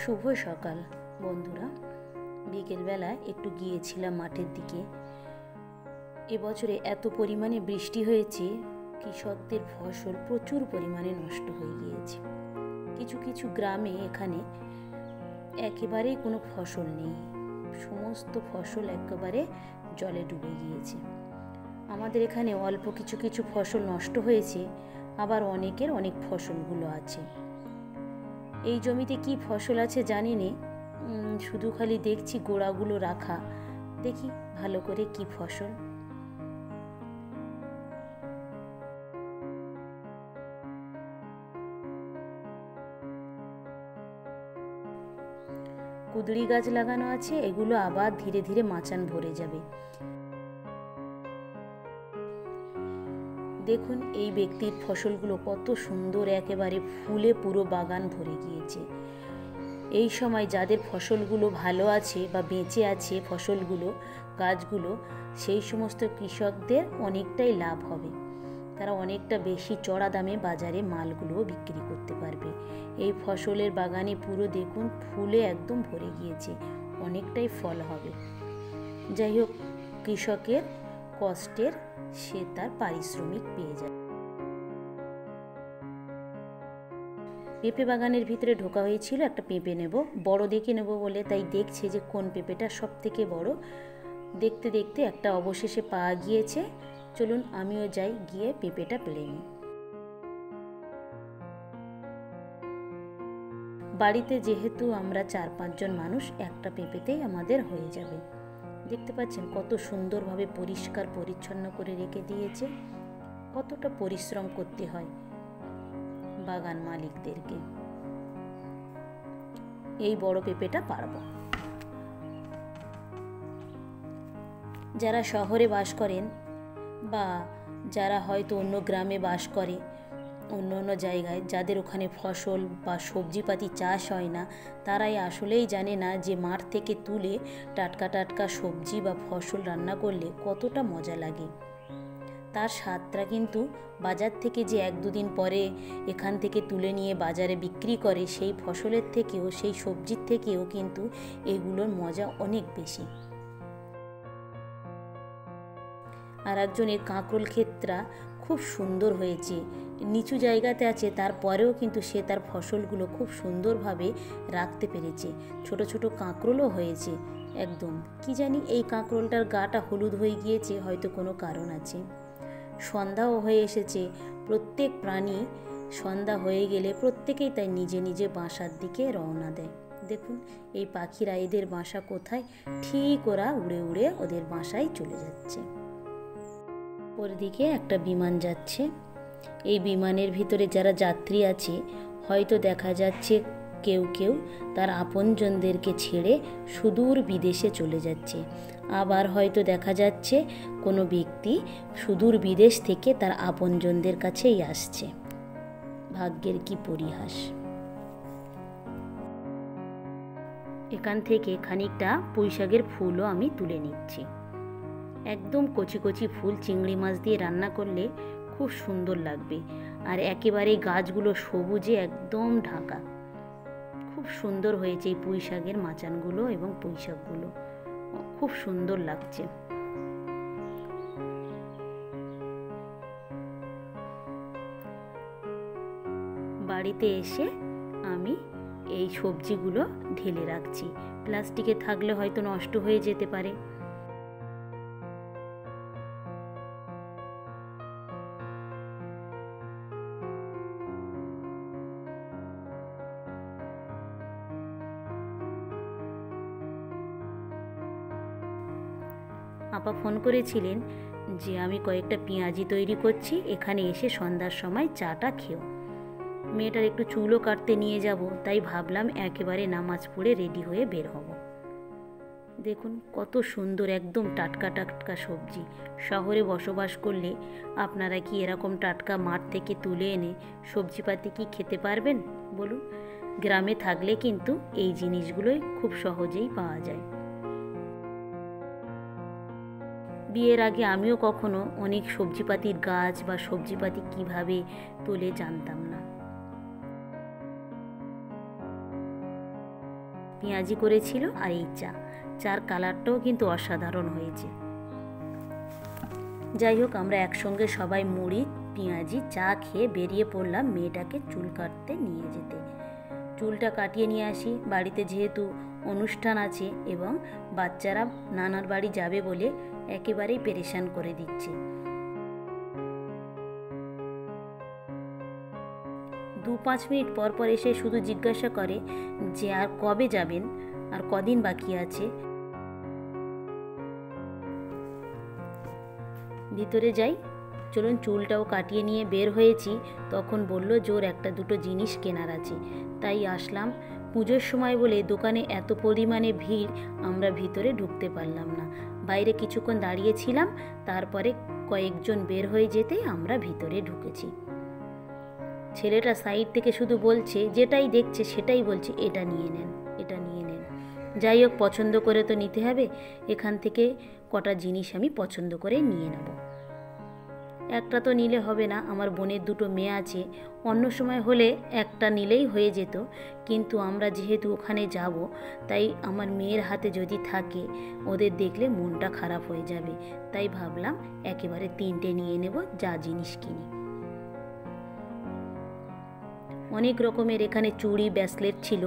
শুভ সকাল বন্ধুরা। বিকেলবেলায় একটু গিয়েছিলাম মাঠের দিকে। এবছরে এত পরিমাণে বৃষ্টি হয়েছে, কৃষকদের ফসল প্রচুর পরিমাণে নষ্ট হয়ে গিয়েছে। কিছু কিছু গ্রামে এখানে একেবারেই কোনো ফসল নেই, সমস্ত ফসল একেবারে জলে ডুবে গিয়েছে। আমাদের এখানে অল্প কিছু কিছু ফসল নষ্ট হয়েছে, আবার অনেকের অনেক ফসলগুলো আছে। এই জমিতে কি ফসল আছে জানি না, শুধু খালি দেখছি গোড়াগুলো রাখা। দেখি ভালো করে কি ফসল। কুঁদরি গাছ লাগানো আছে, এগুলো আবার ধীরে ধীরে মাচান ভরে যাবে। দেখুন এই ব্যক্তির ফসলগুলো কত সুন্দর, একেবারে ফুলে পুরো বাগান ভরে গিয়েছে। এই সময় যাদের ফসলগুলো ভালো আছে বা বেঁচে আছে ফসলগুলো, গাছগুলো, সেই সমস্ত কৃষকদের অনেকটাই লাভ হবে। তারা অনেকটা বেশি চড়া দামে বাজারে মালগুলো বিক্রি করতে পারবে। এই ফসলের বাগানে পুরো দেখুন ফুলে একদম ভরে গিয়েছে, অনেকটাই ফল হবে। যাই হোক, কৃষকের কষ্টের সে তার পারিশ্রমিক পেয়ে যায়। পেঁপে বাগানের ভিতরে ঢোকা হয়েছিল, একটা পেঁপে নেব, বড় দেখে নেব বলে, তাই দেখছে যে কোন পেঁপেটা সব থেকে বড়। দেখতে দেখতে একটা অবশেষে পাওয়া গিয়েছে। চলুন আমিও যাই, গিয়ে পেঁপেটা পেড়ে নিই। বাড়িতে যেহেতু আমরা 4-5 জন মানুষ, একটা পেঁপেতেই আমাদের হয়ে যাবে। দেখতে পাচ্ছেন কত সুন্দরভাবে পরিষ্কার পরিচ্ছন্ন করে রেখে দিয়েছে। কতটা পরিশ্রম করতে হয় বাগান মালিকদেরকে। এই বড় পেঁপেটা পারবো। যারা শহরে বাস করেন বা যারা হয়তো অন্য গ্রামে বাস করে, অন্য অন্য জায়গায়, যাদের ওখানে ফসল বা সবজিপাতি চাষ হয় না, তারাই আসলেই জানে না যে মাঠ থেকে তুলে টাটকা টাটকা সবজি বা ফসল রান্না করলে কতটা মজা লাগে। তার স্বাদটা কিন্তু বাজার থেকে যে 1-2 দিন পরে এখান থেকে তুলে নিয়ে বাজারে বিক্রি করে, সেই ফসলের থেকেও, সেই সবজির থেকেও কিন্তু এগুলোর মজা অনেক বেশি। আর একজনের কাঁকরোল ক্ষেতটা খুব সুন্দর হয়েছে, নিচু জায়গাতে আছে, তারপরেও কিন্তু সে তার ফসলগুলো খুব সুন্দরভাবে রাখতে পেরেছে। ছোট ছোট কাঁকরোলও হয়েছে একদম। কি জানি এই কাঁকরোলটার গাটা হলুদ হয়ে গিয়েছে, হয়তো কোনো কারণ আছে। সন্ধ্যাও হয়ে এসেছে। প্রত্যেক প্রাণী সন্ধ্যা হয়ে গেলে প্রত্যেকেই তাই নিজে নিজে বাসার দিকে রওনা দেয়। দেখুন এই পাখিরা, এদের বাসা কোথায়, ঠিক ওরা উড়ে উড়ে ওদের বাসায় চলে যাচ্ছে। ওর দিকে একটা বিমান যাচ্ছে। এই বিমানের ভিতরে যারা যাত্রী আছে, হয়তো দেখা যাচ্ছে কেউ কেউ তার আপনজনদেরকে ছেড়ে সুদূর বিদেশে চলে যাচ্ছে। আবার হয়তো দেখা যাচ্ছে কোনো ব্যক্তি সুদূর বিদেশ থেকে তার আপনজনদের কাছেই আসছে। ভাগ্যের কি পরিহাস। এখান থেকে খানিকটা পুঁইশাকের ফুলও আমি তুলে নিচ্ছি। একদম কচি কচি ফুল, চিংড়ি মাছ দিয়ে রান্না করলে খুব সুন্দর লাগবে। আর একেবারে গাছগুলো সবুজে একদম ঢাকা। খুব সুন্দর হয়েছে এই পুঁইশাকের মাচানগুলো এবং পুঁইশাকগুলো, খুব সুন্দর লাগছে। বাড়িতে এসে আমি এই সবজিগুলো ঢেলে রাখছি। প্লাস্টিকে থাকলে হয়তো নষ্ট হয়ে যেতে পারে। আপা ফোন করেছিলেন যে আমি কয়েকটা পেঁয়াজি তৈরি করছি, এখানে এসে সন্ধ্যার সময় চাটা খেও। মেয়েটার একটু চুলও কাটতে নিয়ে যাব, তাই ভাবলাম একেবারে নামাজ পড়ে রেডি হয়ে বের হব। দেখুন কত সুন্দর, একদম টাটকা টাটকা সবজি। শহরে বসবাস করলে আপনারা কি এরকম টাটকা মাঠ থেকে তুলে এনে সবজিপাতি কি খেতে পারবেন বলুন? গ্রামে থাকলে কিন্তু এই জিনিসগুলোই খুব সহজেই পাওয়া যায়। বিয়ের আগে আমিও কখনো অনেক সবজিপাতির গাছ বা সবজিপাতি কিভাবে তোলে জানতাম না। পেঁয়াজি করেছিল আর এই চার কালারটাও কিন্তু অসাধারণ হয়েছে। যাই হোক, আমরা একসঙ্গে সবাই মুড়ি পেঁয়াজি চা খেয়ে বেরিয়ে পড়লাম মেয়েটাকে চুল কাটতে নিয়ে যেতে। চুলটা কাটিয়ে নিয়ে আসি, বাড়িতে যেহেতু অনুষ্ঠান আছে এবং বাচ্চারা নানার বাড়ি যাবে বলে একেবারেই পেরেশান করে দিচ্ছে। 2-5 মিনিট পর পর এসে শুধু জিজ্ঞাসা করে যে আর কবে যাবেন, আর কদিন বাকি আছে। ভিতরে যাই, চলুন। চুলটাও কাটিয়ে নিয়ে বের হয়েছি, তখন বলল জোর একটা দুটো জিনিস কেনার আছে, তাই আসলাম। পুজোর সময় বলে দোকানে এত পরিমাণে ভিড়, আমরা ভিতরে ঢুকতে পারলাম না। বাইরে কিছুক্ষণ দাঁড়িয়েছিলাম, তারপরে কয়েকজন বের হয়ে যেতেই আমরা ভিতরে ঢুকেছি। ছেলেটা সাইড থেকে শুধু বলছে, যেটাই দেখছে সেটাই বলছে এটা নিয়ে নেন, এটা নিয়ে নেন। যাই হোক, পছন্দ করে তো নিতে হবে। এখান থেকে কটা জিনিস আমি পছন্দ করে নিয়ে নেব। একটা তো নিলে হবে না, আমার বোনের 2টো মেয়ে আছে, অন্য সময় হলে একটা নিলেই হয়ে যেত, কিন্তু আমরা যেহেতু ওখানে যাব, তাই আমার মেয়ের হাতে যদি থাকে ওদের দেখলে মনটা খারাপ হয়ে যাবে, তাই ভাবলাম একেবারে 3টে নিয়ে নেব যা জিনিস কিনি। অনেক রকমের এখানে চুড়ি ব্রেসলেট ছিল,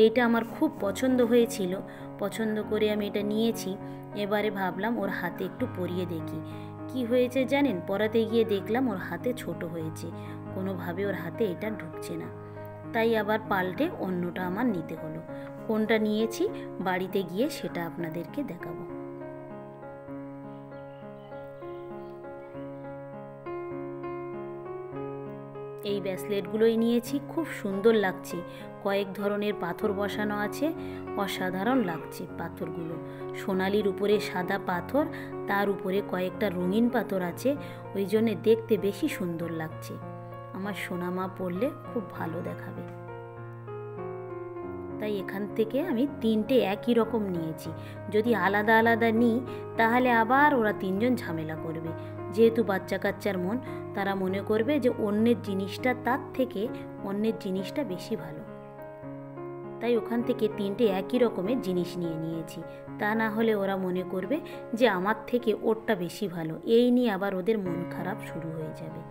এইটা আমার খুব পছন্দ হয়েছিল, পছন্দ করে আমি এটা নিয়েছি। এবারে ভাবলাম ওর হাতে একটু পরিয়ে দেখি। কি হয়েছে জানেন, পরাতে গিয়ে দেখলাম ওর হাতে ছোট হয়েছে, কোনোভাবে ওর হাতে এটা ঢুকছে না, তাই আবার পাল্টে অন্যটা আমার নিতে হলো। কোনটা নিয়েছি বাড়িতে গিয়ে সেটা আপনাদেরকে দেখাবো। এই ব্রেসলেটগুলোই নিয়েছি, খুব সুন্দর লাগছে, কয়েক ধরনের পাথর বসানো আছে, অসাধারণ লাগছে পাথরগুলো। সোনালির উপরে সাদা পাথর, তার উপরে কয়েকটা রঙিন পাথর আছে, ওই জন্যে দেখতে বেশি সুন্দর লাগছে। আমার সোনামা পরলে খুব ভালো দেখাবে, তাই এখান থেকে আমি 3টে একই রকম নিয়েছি। যদি আলাদা আলাদা নিই তাহলে আবার ওরা 3জন ঝামেলা করবে, যেহেতু বাচ্চা কাচ্চার মন, তারা মনে করবে যে অন্যের জিনিসটা তার থেকে অন্যের জিনিসটা বেশি ভালো। তাই ওখান থেকে 3টে একই রকমের জিনিস নিয়ে নিয়েছি, তা না হলে ওরা মনে করবে যে আমার থেকে ওরটা বেশি ভালো, এই নিয়ে আবার ওদের মন খারাপ শুরু হয়ে যাবে।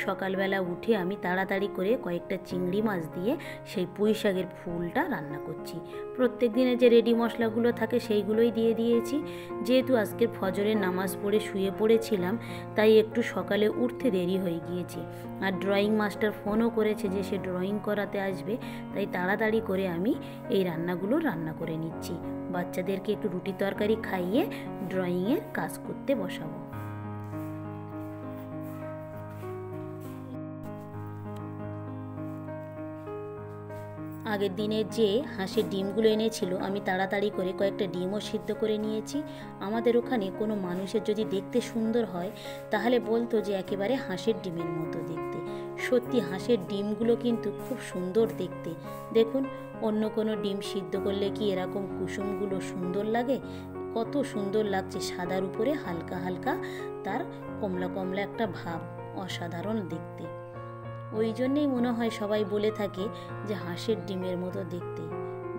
সকালবেলা উঠে আমি তাড়াতাড়ি করে কয়েকটা চিংড়ি মাছ দিয়ে সেই পুঁই শাকের ফুলটা রান্না করছি। প্রত্যেক দিনের যে রেডি মশলাগুলো থাকে সেইগুলোই দিয়ে দিয়েছি। যেহেতু আজকের ফজরের নামাজ পড়ে শুয়ে পড়েছিলাম, তাই একটু সকালে উঠতে দেরি হয়ে গিয়েছে। আর ড্রয়িং মাস্টার ফোনও করেছে যে সে ড্রয়িং করাতে আসবে, তাই তাড়াতাড়ি করে আমি এই রান্নাগুলো রান্না করে নিচ্ছি। বাচ্চাদেরকে একটু রুটি তরকারি খাইয়ে ড্রয়িংয়ের কাজ করতে বসাবো। আগের দিনের যে হাঁসের ডিমগুলো এনেছিল, আমি তাড়াতাড়ি করে কয়েকটা ডিমও সিদ্ধ করে নিয়েছি। আমাদের ওখানে কোনো মানুষের যদি দেখতে সুন্দর হয় তাহলে বলতো যে একেবারে হাঁসের ডিমের মতো দেখতে। সত্যি হাঁসের ডিমগুলো কিন্তু খুব সুন্দর দেখতে। দেখুন, অন্য কোনো ডিম সিদ্ধ করলে কি এরকম কুসুমগুলো সুন্দর লাগে? কত সুন্দর লাগছে, সাদার উপরে হালকা হালকা তার কমলা কমলা একটা ভাব, অসাধারণ দেখতে। ওই জন্যেই মনে হয় সবাই বলে থাকে যে হাঁসের ডিমের মতো দেখতে।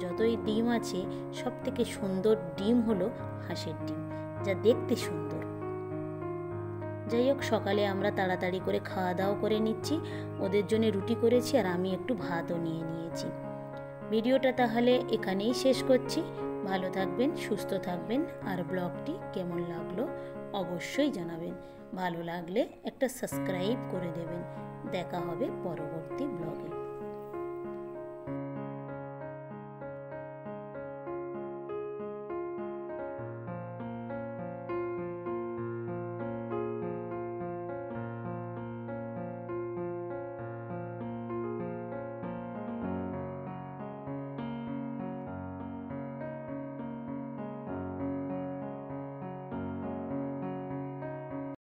যতই ডিম আছে সব থেকে সুন্দর ডিম হলো হাঁসের ডিম, যা দেখতে সুন্দর। যাই হোক, সকালে আমরা তাড়াতাড়ি করে খাওয়া দাওয়া করে নিচ্ছি। ওদের জন্য রুটি করেছি আর আমি একটু ভাতও নিয়ে নিয়েছি। ভিডিওটা তাহলে এখানেই শেষ করছি। ভালো থাকবেন, সুস্থ থাকবেন, আর ব্লগটি কেমন লাগলো অবশ্যই জানাবেন। ভালো লাগলে একটা সাবস্ক্রাইব করে দেবেন। দেখা হবে পরবর্তী ব্লগে।